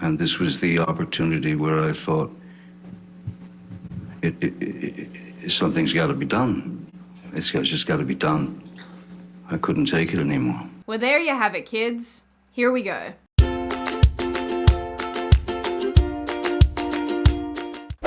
And this was the opportunity where I thought, something's got to be done. Just got to be done. I couldn't take it anymore. Well, there you have it, kids. Here we go.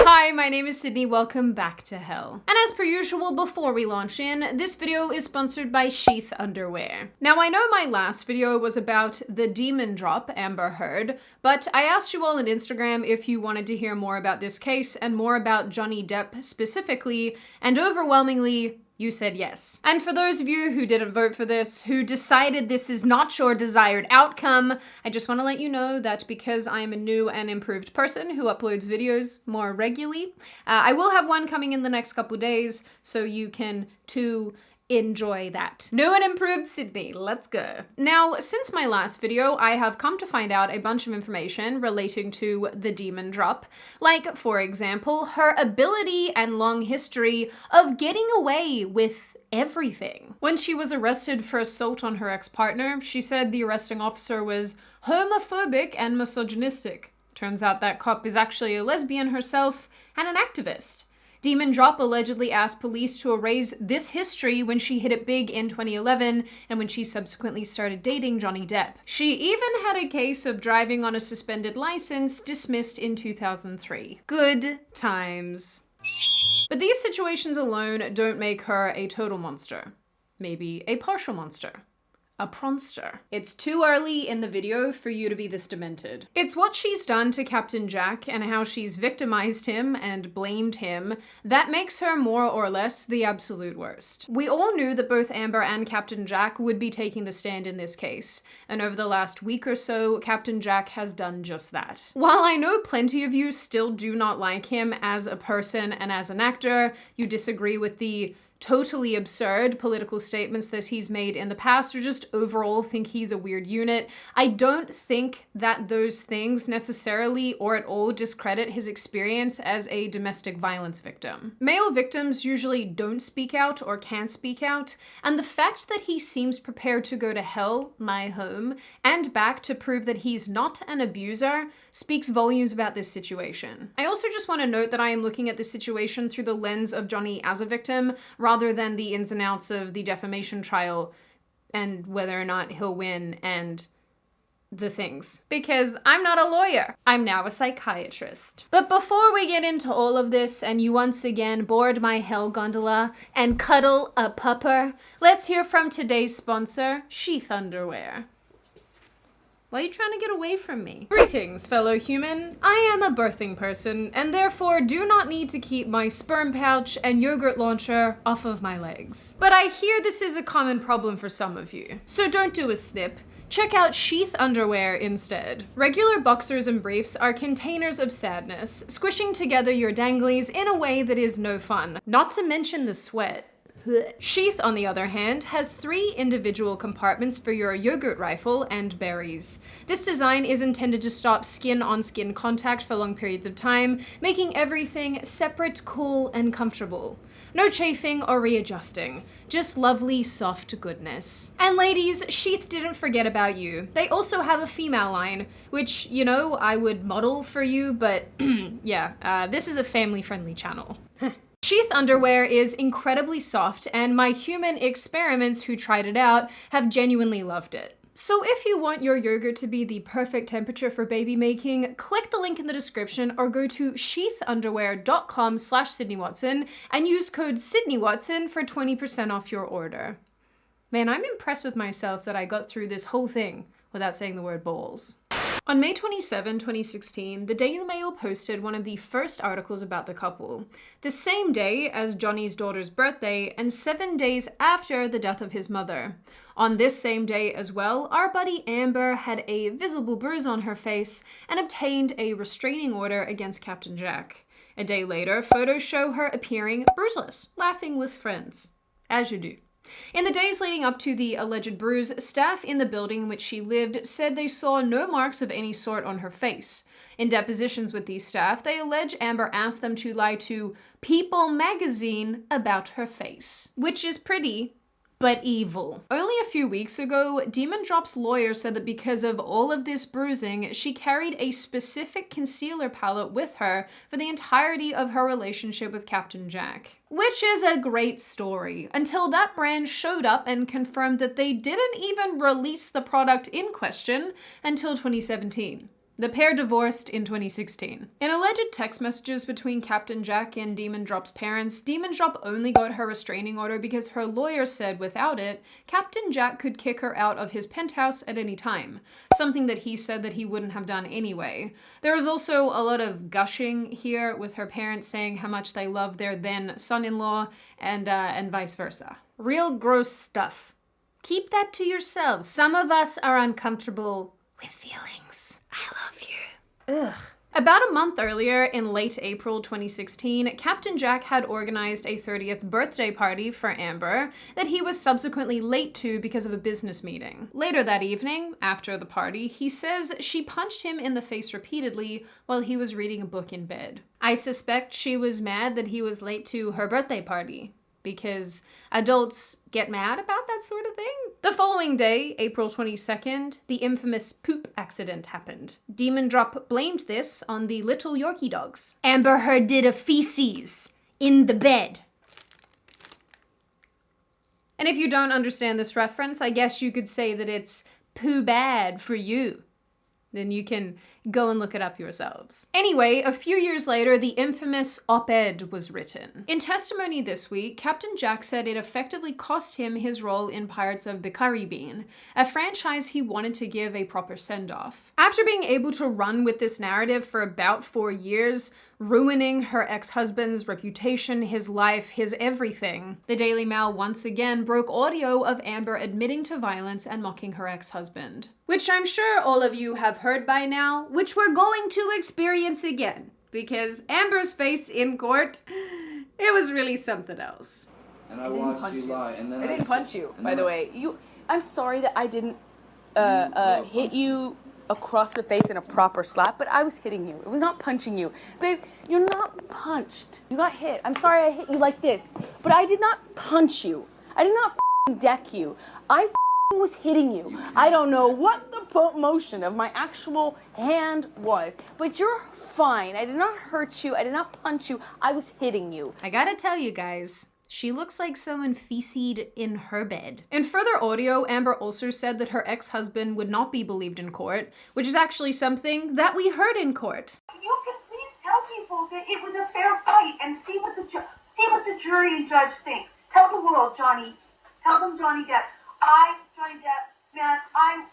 Hi, my name is Sydney. Welcome back to hell. And as per usual, before we launch in, this video is sponsored by Sheath underwear. Now, I know my last video was about the demon drop Amber Heard, but I asked you all on Instagram if you wanted to hear more about this case and more about Johnny Depp specifically, and overwhelmingly, you said yes. And for those of you who didn't vote for this, who decided this is not your desired outcome, I just want to let you know that because I am a new and improved person who uploads videos more regularly, I will have one coming in the next couple days, so you can too enjoy that. New and improved Sydney, let's go. Now, since my last video, I have come to find out a bunch of information relating to the demon drop, like, for example, her ability and long history of getting away with everything. When she was arrested for assault on her ex-partner, she said the arresting officer was homophobic and misogynistic. Turns out that cop is actually a lesbian herself and an activist. Demon Drop allegedly asked police to erase this history when she hit it big in 2011 and when she subsequently started dating Johnny Depp. She even had a case of driving on a suspended license dismissed in 2003. Good times. But these situations alone don't make her a total monster. Maybe a partial monster. A pronster. It's too early in the video for you to be this demented. It's what she's done to Captain Jack and how she's victimized him and blamed him that makes her more or less the absolute worst. We all knew that both Amber and Captain Jack would be taking the stand in this case, and over the last week or so, Captain Jack has done just that. While I know plenty of you still do not like him as a person and as an actor, you disagree with the totally absurd political statements that he's made in the past, or just overall think he's a weird unit, I don't think that those things necessarily or at all discredit his experience as a domestic violence victim. Male victims usually don't speak out or can't speak out, and the fact that he seems prepared to go to hell, my home, and back to prove that he's not an abuser speaks volumes about this situation. I also just want to note that I am looking at this situation through the lens of Johnny as a victim, rather than the ins and outs of the defamation trial and whether or not he'll win and the things. Because I'm not a lawyer. I'm now a psychiatrist. But before we get into all of this and you once again board my hell gondola and cuddle a pupper, let's hear from today's sponsor, Sheath underwear. Why are you trying to get away from me? Greetings, fellow human. I am a birthing person, and therefore do not need to keep my sperm pouch and yogurt launcher off of my legs. But I hear this is a common problem for some of you, so don't do a snip. Check out Sheath underwear instead. Regular boxers and briefs are containers of sadness, squishing together your danglies in a way that is no fun. Not to mention the sweat. Sheath, on the other hand, has 3 individual compartments for your yogurt rifle and berries. This design is intended to stop skin-on-skin contact for long periods of time, making everything separate, cool, and comfortable. No chafing or readjusting, just lovely, soft goodness. And ladies, Sheath didn't forget about you. They also have a female line, which, you know, I would model for you, but yeah, this is a family-friendly channel. Sheath underwear is incredibly soft, and my human experiments who tried it out have genuinely loved it. So if you want your yogurt to be the perfect temperature for baby making, click the link in the description or go to sheathunderwear.com/SydneyWatson and use code SydneyWatson for 20% off your order. Man, I'm impressed with myself that I got through this whole thing without saying the word balls. On May 27, 2016, the Daily Mail posted one of the first articles about the couple, the same day as Johnny's daughter's birthday and 7 days after the death of his mother. On this same day as well, our buddy Amber had a visible bruise on her face and obtained a restraining order against Captain Jack. A day later, photos show her appearing bruiseless, laughing with friends. As you do. In the days leading up to the alleged bruise, staff in the building in which she lived said they saw no marks of any sort on her face. In depositions with these staff, they allege Amber asked them to lie to People magazine about her face. Which is pretty but evil. Only a few weeks ago, Demon Drop's lawyer said that because of all of this bruising, she carried a specific concealer palette with her for the entirety of her relationship with Captain Jack. Which is a great story, until that brand showed up and confirmed that they didn't even release the product in question until 2017. The pair divorced in 2016. In alleged text messages between Captain Jack and Demon Drop's parents, Demon Drop only got her restraining order because her lawyer said without it, Captain Jack could kick her out of his penthouse at any time, something that he said that he wouldn't have done anyway. There was also a lot of gushing here, with her parents saying how much they love their then son-in-law and vice versa. Real gross stuff. Keep that to yourselves. Some of us are uncomfortable with feelings. I love you. Ugh. About a month earlier, in late April 2016, Captain Jack had organized a 30th birthday party for Amber that he was subsequently late to because of a business meeting. Later that evening, after the party, he says she punched him in the face repeatedly while he was reading a book in bed. I suspect she was mad that he was late to her birthday party, because adults get mad about that sort of thing. The following day, April 22nd, the infamous poop accident happened. Demon Drop blamed this on the little Yorkie dogs. Amber Heard did a feces in the bed. And if you don't understand this reference, I guess you could say that it's poo bad for you. Then you can go and look it up yourselves. Anyway, a few years later, the infamous op-ed was written. In testimony this week, Captain Jack said it effectively cost him his role in Pirates of the Caribbean, a franchise he wanted to give a proper send-off. After being able to run with this narrative for about 4 years, ruining her ex-husband's reputation, his life, his everything, the Daily Mail once again broke audio of Amber admitting to violence and mocking her ex-husband. Which I'm sure all of you have heard by now, which we're going to experience again, because Amber's face in court, it was really something else. And I watched you lie, and then I didn't punch you, by the way. I'm sorry that I didn't hit you across the face in a proper slap, but I was hitting you. It was not punching you. Babe, you're not punched. You got hit. I'm sorry I hit you like this, but I did not punch you. I did not deck you. I was hitting you. I don't know what the motion of my actual hand was, but you're fine. I did not hurt you. I did not punch you. I was hitting you. I gotta tell you guys, she looks like someone feces in her bed. In further audio, Amber also said that her ex-husband would not be believed in court, which is actually something that we heard in court. You can please tell people that it was a fair fight and see what the jury and judge thinks. Tell the world, Johnny. Tell them Johnny Depp. Johnny Depp, man,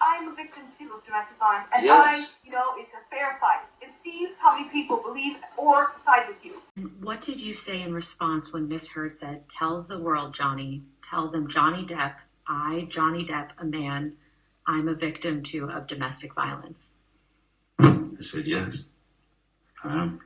I'm a victim too of domestic violence, and yes. it's a fair fight. And see how many people believe or side with you. What did you say in response when Miss Heard said, "Tell the world, Johnny, tell them Johnny Depp, Johnny Depp, a man, I'm a victim too of domestic violence"? I said yes. I am.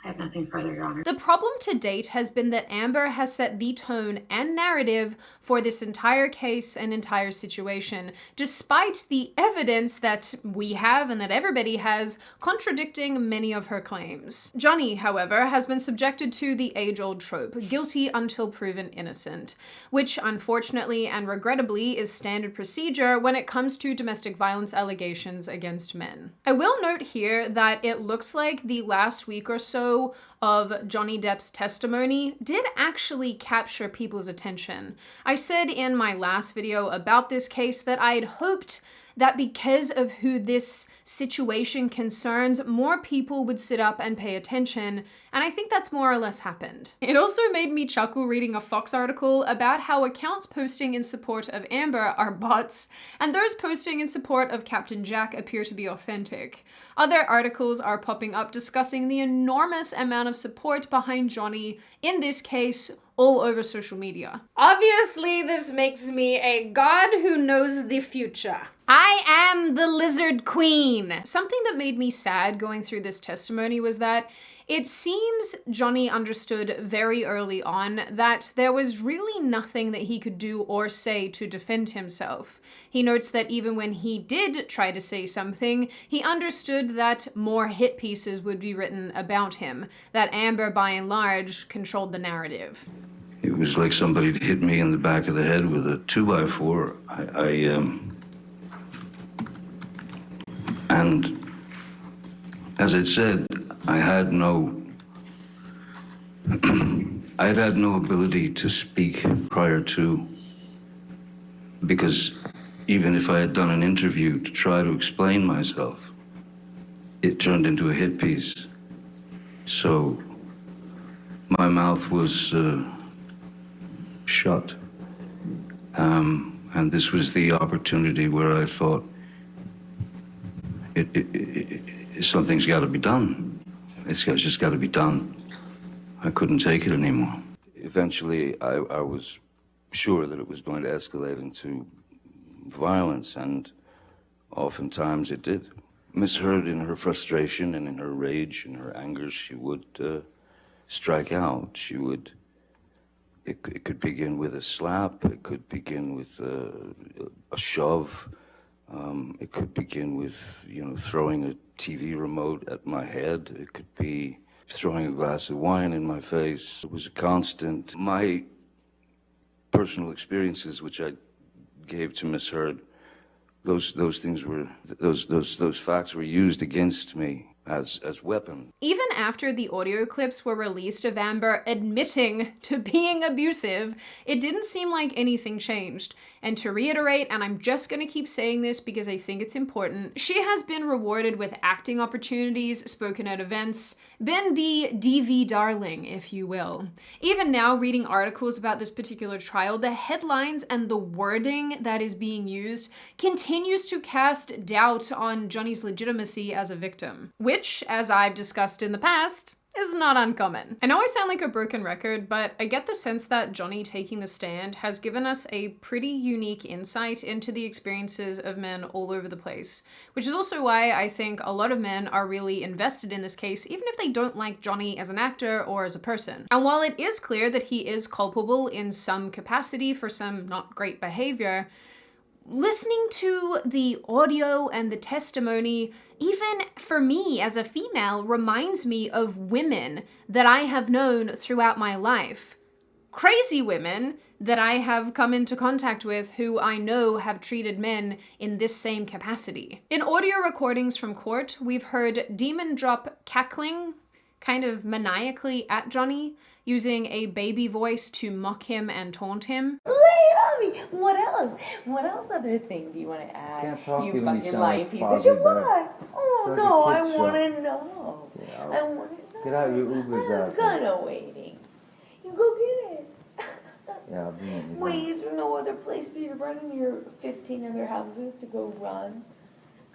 I have nothing further, Your Honor. The problem to date has been that Amber has set the tone and narrative for this entire case and entire situation, despite the evidence that we have and that everybody has contradicting many of her claims. Johnny, however, has been subjected to the age-old trope, guilty until proven innocent, which unfortunately and regrettably is standard procedure when it comes to domestic violence allegations against men. I will note here that it looks like the last week or so of Johnny Depp's testimony did actually capture people's attention. I said in my last video about this case that I had hoped that because of who this situation concerns, more people would sit up and pay attention, and I think that's more or less happened. It also made me chuckle reading a Fox article about how accounts posting in support of Amber are bots, and those posting in support of Captain Jack appear to be authentic. Other articles are popping up discussing the enormous amount of support behind Johnny in this case all over social media. Obviously, this makes me a god who knows the future. I am the Lizard Queen. Something that made me sad going through this testimony was that it seems Johnny understood very early on that there was really nothing that he could do or say to defend himself. He notes that even when he did try to say something, he understood that more hit pieces would be written about him, that Amber, by and large, controlled the narrative. It was like somebody hit me in the back of the head with a 2x4. And as I said, I had no ability to speak prior to, because even if I had done an interview to try to explain myself, it turned into a hit piece. So my mouth was shut. And this was the opportunity where I thought, something's got to be done. It's just got to be done. I couldn't take it anymore. Eventually, I was sure that it was going to escalate into violence, and oftentimes it did. Miss Heard, in her frustration and in her rage and her anger, she would strike out. She would. It could begin with a slap. It could begin with a shove. It could begin with, throwing a TV remote at my head. It could be throwing a glass of wine in my face. It was a constant. My personal experiences, which I gave to Miss Heard, those things were, those facts were used against me as weapons. Even after the audio clips were released of Amber admitting to being abusive, it didn't seem like anything changed. And to reiterate, and I'm just gonna keep saying this because I think it's important, she has been rewarded with acting opportunities, spoken at events, been the DV darling, if you will. Even now, reading articles about this particular trial, the headlines and the wording that is being used continues to cast doubt on Johnny's legitimacy as a victim, which, as I've discussed in the past, is not uncommon. I know I sound like a broken record, but I get the sense that Johnny taking the stand has given us a pretty unique insight into the experiences of men all over the place, which is also why I think a lot of men are really invested in this case, even if they don't like Johnny as an actor or as a person. And while it is clear that he is culpable in some capacity for some not great behavior, listening to the audio and the testimony, even for me as a female, reminds me of women that I have known throughout my life. Crazy women that I have come into contact with who I know have treated men in this same capacity. In audio recordings from court, we've heard Demon drop cackling kind of maniacally at Johnny, using a baby voice to mock him and taunt him. Lay it on me. What else? What else other thing do you want to add? Can't talk you to when you fucking sound lying like piece Foggy of shit. Bear. What? Oh Like no, a I kid's want show. to know. Yeah, I want to know. Get out your Ubers out I'm there. kind of waiting. You go get it. Yeah, I'll be in your Wait, is there no other place for you to run in your 15 other houses to go run?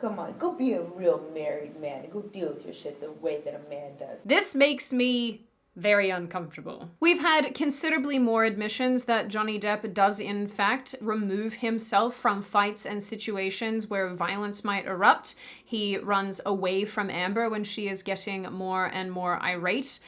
Come on, go be a real married man and go deal with your shit the way that a man does. This makes me very uncomfortable. We've had considerably more admissions that Johnny Depp does in fact remove himself from fights and situations where violence might erupt. He runs away from Amber when she is getting more and more irate,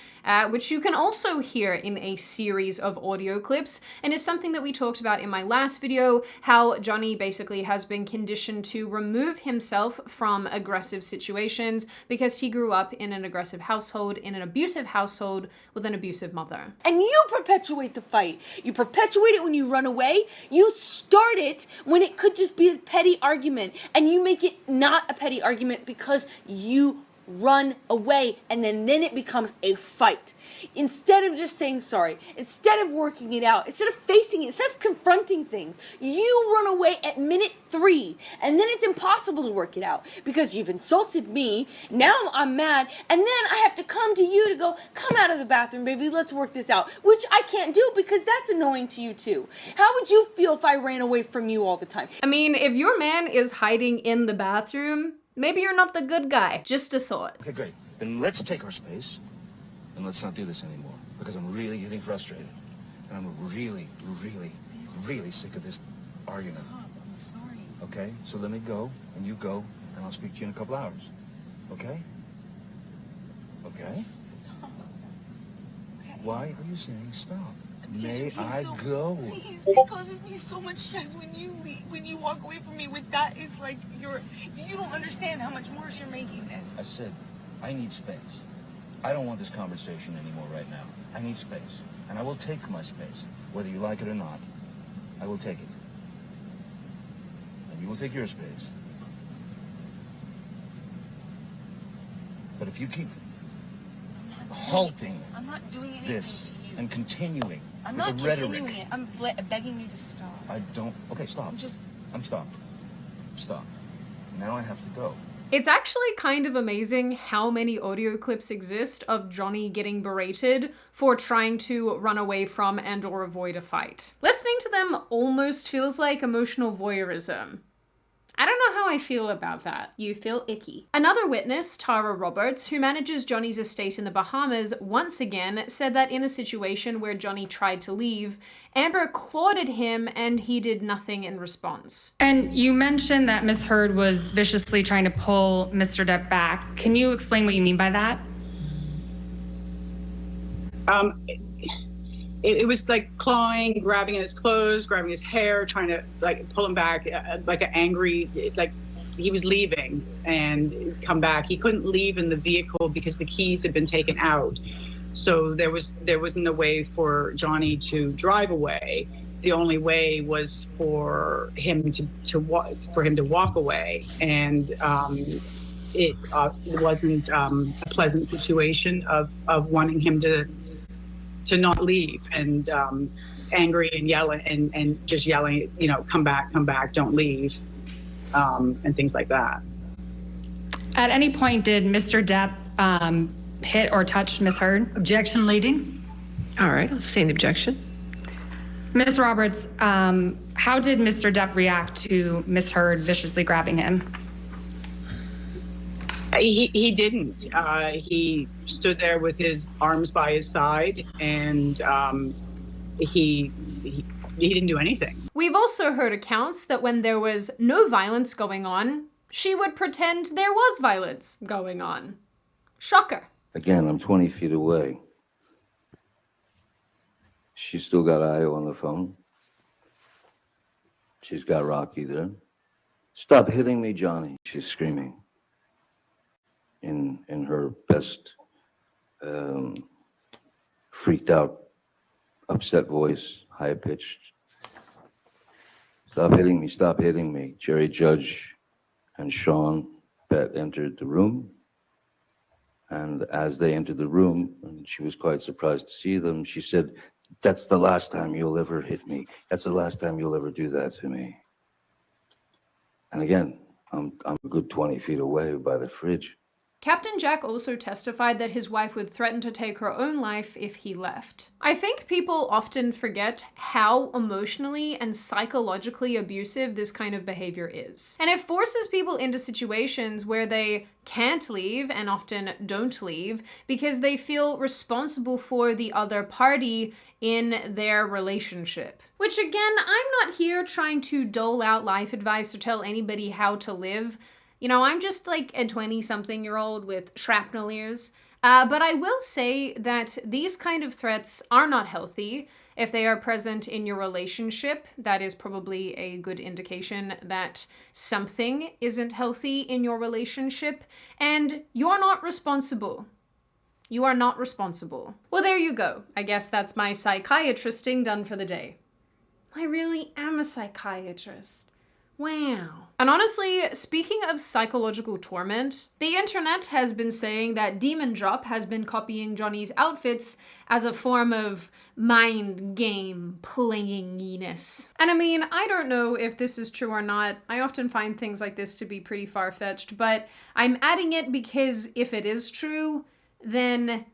which you can also hear in a series of audio clips, and is something that we talked about in my last video, how Johnny basically has been conditioned to remove himself from aggressive situations because he grew up in an aggressive household, in an abusive household, with an abusive mother. And you perpetuate the fight. You perpetuate it when you run away. You start it when it could just be a petty argument. And you make it not a petty argument because you run away, and then it becomes a fight. Instead of just saying sorry, instead of working it out, instead of facing it, instead of confronting things, you run away at minute 3, and then it's impossible to work it out because you've insulted me, now I'm mad, and then I have to come to you to go, come out of the bathroom, baby, let's work this out, which I can't do because that's annoying to you too. How would you feel if I ran away from you all the time? I mean, if your man is hiding in the bathroom, maybe you're not the good guy. Just a thought. Okay, great. Then let's take our space and let's not do this anymore because I'm really getting frustrated. And I'm really, really, really sick of this argument. Stop. I'm sorry. Okay? So let me go and you go and I'll speak to you in a couple hours. Okay? Okay? Stop. Okay. Why are you saying stop? Because May you're being I so- go? Please, it causes me so much stress when you leave, when you walk away from me with that. It's like you don't understand how much worse you're making this. I said, I need space. I don't want this conversation anymore right now. I need space. And I will take my space, whether you like it or not. I will take it. And you will take your space. But if you keep halting I'm not doing anything this to you. and continuing I'm with not the rhetoric, continuing it. I'm begging you to stop. I don't. Okay, stop. I'm stopped. Stop. Now I have to go. It's actually kind of amazing how many audio clips exist of Johnny getting berated for trying to run away from and or avoid a fight. Listening to them almost feels like emotional voyeurism. I don't know how I feel about that. You feel icky. Another witness, Tara Roberts, who manages Johnny's estate in the Bahamas, once again said that in a situation where Johnny tried to leave, Amber clawed at him and he did nothing in response. And you mentioned that Miss Heard was viciously trying to pull Mr. Depp back. Can you explain what you mean by that? It was like clawing, grabbing at his clothes, grabbing his hair, trying to like pull him back, like an angry, like he was leaving and come back. He couldn't leave in the vehicle because the keys had been taken out. So there wasn't a way for Johnny to drive away. The only way was for him to walk away, and it wasn't a pleasant situation of wanting him to not leave, and angry and yelling and just yelling, you know, come back, don't leave, and things like that. At any point, did Mr. Depp hit or touch Miss Heard? Objection leading. All right, I'll sustain the objection. Ms. Roberts, how did Mr. Depp react to Miss Heard viciously grabbing him? He didn't. He stood there with his arms by his side, and he didn't do anything. We've also heard accounts that when there was no violence going on, she would pretend there was violence going on. Shocker. Again, I'm 20 feet away. She's still got Io on the phone. She's got Rocky there. Stop hitting me, Johnny, she's screaming. In her best freaked out, upset voice, high-pitched. Stop hitting me. Jerry Judge and Sean Bett entered the room. And as they entered the room, and she was quite surprised to see them, she said, "That's the last time you'll ever hit me. That's the last time you'll ever do that to me." And again, I'm a good 20 feet away by the fridge. Captain Jack also testified that his wife would threaten to take her own life if he left. I think people often forget how emotionally and psychologically abusive this kind of behavior is. And it forces people into situations where they can't leave and often don't leave because they feel responsible for the other party in their relationship. Which again, I'm not here trying to dole out life advice or tell anybody how to live. You know, I'm just like a 20-something-year-old with shrapnel ears. But I will say that these kind of threats are not healthy. If they are present in your relationship, that is probably a good indication that something isn't healthy in your relationship, and you're not responsible. You are not responsible. Well, there you go. I guess that's my psychiatristing done for the day. I really am a psychiatrist. Wow. And honestly, speaking of psychological torment, the internet has been saying that Demon Drop has been copying Johnny's outfits as a form of mind game playinginess. And I mean, I don't know if this is true or not. I often find things like this to be pretty far-fetched, but I'm adding it because if it is true, then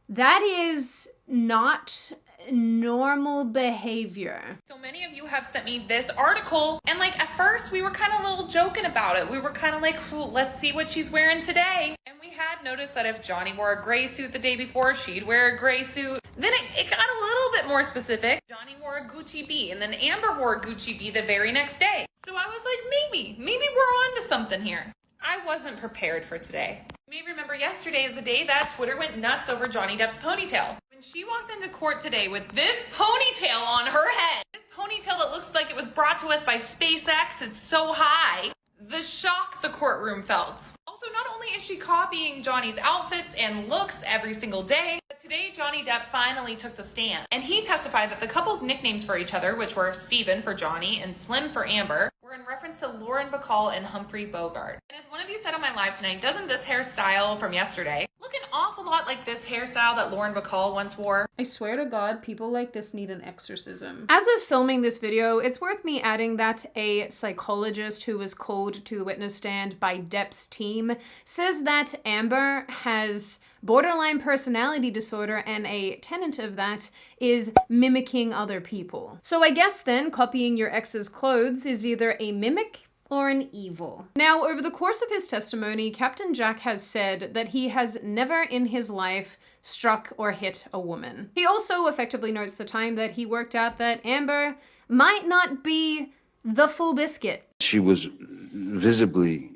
that is not normal behavior. So many of you have sent me this article, and like at first we were kind of a little joking about it. We were kind of like, let's see what she's wearing today. And we had noticed that if Johnny wore a gray suit the day before, she'd wear a gray suit. Then it got a little bit more specific. Johnny wore a Gucci B, and then Amber wore a Gucci B the very next day. So I was like, maybe we're on to something here. I wasn't prepared for today. You may remember yesterday is the day that Twitter went nuts over Johnny Depp's ponytail. When she walked into court today with this ponytail on her head, this ponytail that looks like it was brought to us by SpaceX, it's so high, the shock the courtroom felt. Also, not only is she copying Johnny's outfits and looks every single day, but today Today, Johnny Depp finally took the stand, and he testified that the couple's nicknames for each other, which were Steven for Johnny and Slim for Amber, were in reference to Lauren Bacall and Humphrey Bogart. And as one of you said on my live tonight, doesn't this hairstyle from yesterday look an awful lot like this hairstyle that Lauren Bacall once wore? I swear to God, people like this need an exorcism. As of filming this video, it's worth me adding that a psychologist who was called to the witness stand by Depp's team says that Amber has borderline personality disorder, and a tenet of that is mimicking other people. So I guess then copying your ex's clothes is either a mimic or an evil. Now, over the course of his testimony, Captain Jack has said that he has never in his life struck or hit a woman. He also effectively notes the time that he worked out that Amber might not be the full biscuit. She was visibly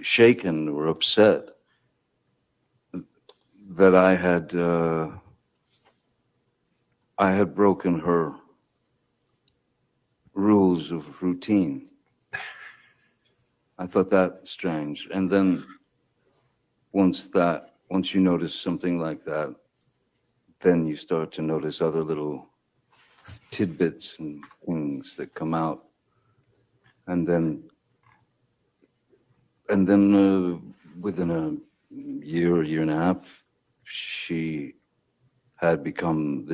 shaken or upset that I had broken her rules of routine. I thought that strange. And then once you notice something like that, then you start to notice other little tidbits and things that come out. And then within a year and a half, she had become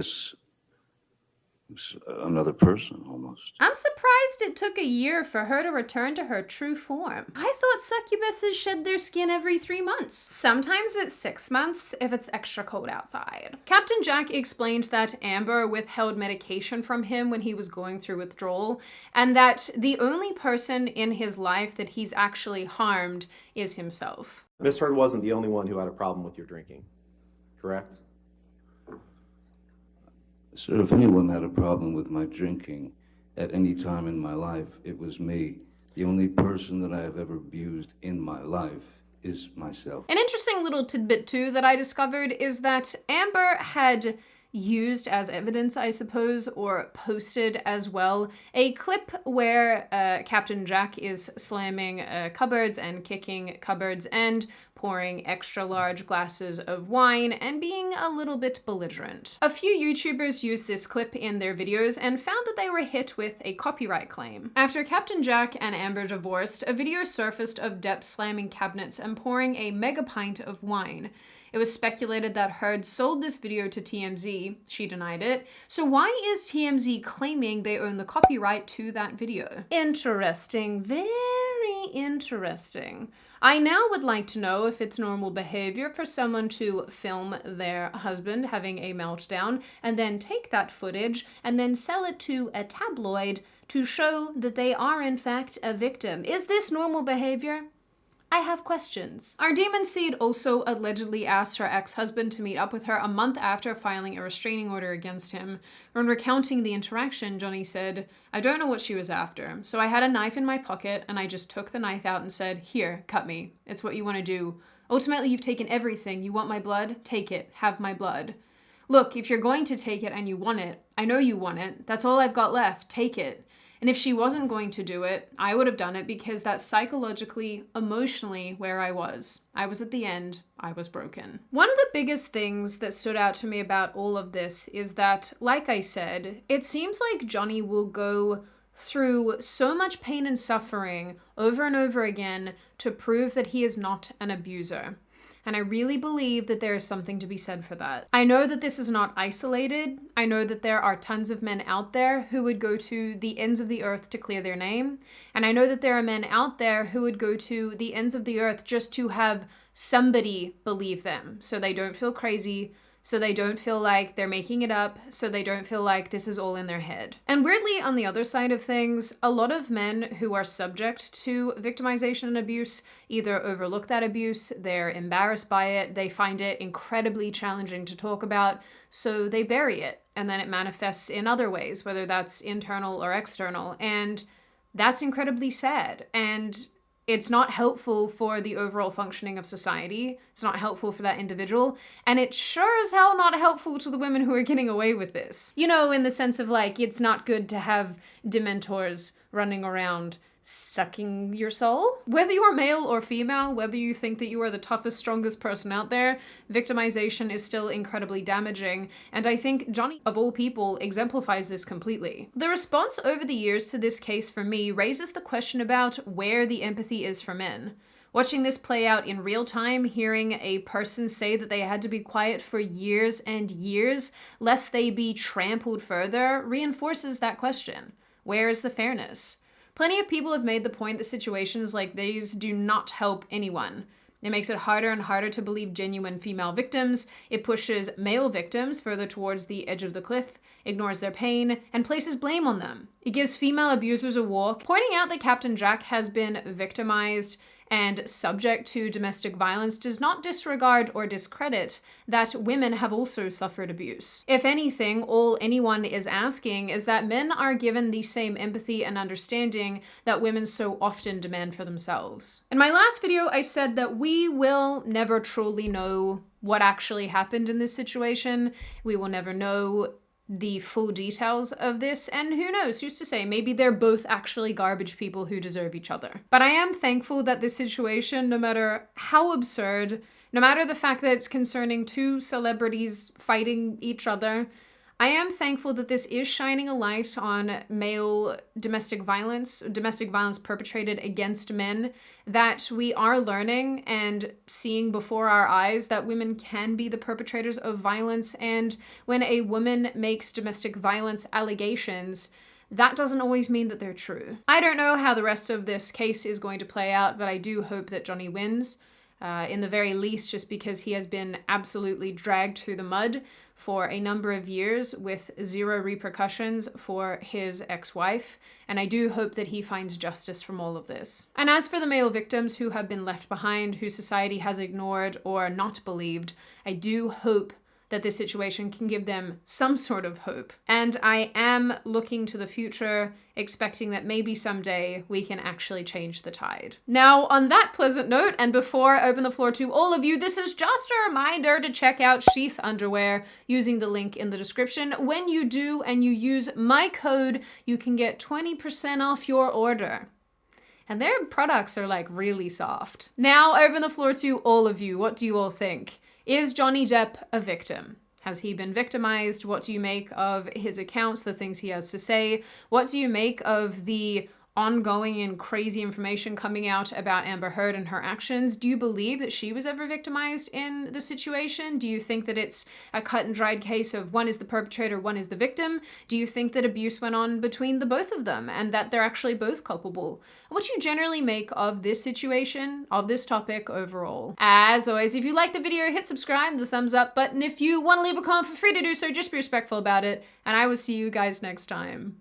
another person almost. I'm surprised it took a year for her to return to her true form. I thought succubuses shed their skin every 3 months. Sometimes it's 6 months if it's extra cold outside. Captain Jack explained that Amber withheld medication from him when he was going through withdrawal, and that the only person in his life that he's actually harmed is himself. Miss Heard wasn't the only one who had a problem with your drinking, correct? So if anyone had a problem with my drinking at any time in my life, it was me. The only person that I have ever abused in my life is myself. An interesting little tidbit too that I discovered is that Amber had used as evidence, I suppose, or posted as well, a clip where Captain Jack is slamming cupboards and kicking cupboards and pouring extra large glasses of wine and being a little bit belligerent. A few YouTubers used this clip in their videos and found that they were hit with a copyright claim. After Captain Jack and Amber divorced, a video surfaced of Depp slamming cabinets and pouring a mega pint of wine. It was speculated that Heard sold this video to TMZ. She denied it. So why is TMZ claiming they own the copyright to that video? Interesting, very interesting. I now would like to know if it's normal behavior for someone to film their husband having a meltdown and then take that footage and then sell it to a tabloid to show that they are in fact a victim. Is this normal behavior? I have questions. Our demon seed also allegedly asked her ex-husband to meet up with her a month after filing a restraining order against him. When recounting the interaction, Johnny said, "I don't know what she was after, so I had a knife in my pocket and I just took the knife out and said, 'Here, cut me. It's what you want to do. Ultimately, you've taken everything. You want my blood? Take it. Have my blood. Look, if you're going to take it and you want it, I know you want it. That's all I've got left. Take it.' And if she wasn't going to do it, I would have done it because that's psychologically, emotionally where I was. I was at the end. I was broken." One of the biggest things that stood out to me about all of this is that, like I said, it seems like Johnny will go through so much pain and suffering over and over again to prove that he is not an abuser. And I really believe that there is something to be said for that. I know that this is not isolated. I know that there are tons of men out there who would go to the ends of the earth to clear their name. And I know that there are men out there who would go to the ends of the earth just to have somebody believe them, so they don't feel crazy, so they don't feel like they're making it up, so they don't feel like this is all in their head. And weirdly, on the other side of things, a lot of men who are subject to victimization and abuse either overlook that abuse, they're embarrassed by it, they find it incredibly challenging to talk about, so they bury it. And then it manifests in other ways, whether that's internal or external. And that's incredibly sad. And it's not helpful for the overall functioning of society. It's not helpful for that individual. And it's sure as hell not helpful to the women who are getting away with this. You know, in the sense of like, it's not good to have dementors running around sucking your soul? Whether you are male or female, whether you think that you are the toughest, strongest person out there, victimization is still incredibly damaging, and I think Johnny, of all people, exemplifies this completely. The response over the years to this case for me raises the question about where the empathy is for men. Watching this play out in real time, hearing a person say that they had to be quiet for years and years lest they be trampled further reinforces that question. Where is the fairness? Plenty of people have made the point that situations like these do not help anyone. It makes it harder and harder to believe genuine female victims. It pushes male victims further towards the edge of the cliff, ignores their pain, and places blame on them. It gives female abusers a walk, pointing out that Captain Jack has been victimized and subject to domestic violence does not disregard or discredit that women have also suffered abuse. If anything, all anyone is asking is that men are given the same empathy and understanding that women so often demand for themselves. In my last video, I said that we will never truly know what actually happened in this situation. We will never know the full details of this, and who knows, who's to say, maybe they're both actually garbage people who deserve each other. But I am thankful that this situation, no matter how absurd, no matter the fact that it's concerning two celebrities fighting each other, I am thankful that this is shining a light on male domestic violence perpetrated against men, that we are learning and seeing before our eyes that women can be the perpetrators of violence, and when a woman makes domestic violence allegations, that doesn't always mean that they're true. I don't know how the rest of this case is going to play out, but I do hope that Johnny wins. In the very least, just because he has been absolutely dragged through the mud for a number of years with zero repercussions for his ex-wife, and I do hope that he finds justice from all of this. And as for the male victims who have been left behind, who society has ignored or not believed, I do hope that this situation can give them some sort of hope. And I am looking to the future, expecting that maybe someday we can actually change the tide. Now, on that pleasant note, and before I open the floor to all of you, this is just a reminder to check out Sheath underwear using the link in the description. When you do and you use my code, you can get 20% off your order. And their products are like really soft. Now, I open the floor to all of you. What do you all think? Is Johnny Depp a victim? Has he been victimized? What do you make of his accounts, the things he has to say? What do you make of the ongoing and crazy information coming out about Amber Heard and her actions? Do you believe that she was ever victimized in the situation? Do you think that it's a cut and dried case of one is the perpetrator, one is the victim? Do you think that abuse went on between the both of them and that they're actually both culpable? What do you generally make of this situation, of this topic overall? As always, if you like the video, hit subscribe, the thumbs up button. If you want to leave a comment, feel free to do so, just be respectful about it, and I will see you guys next time.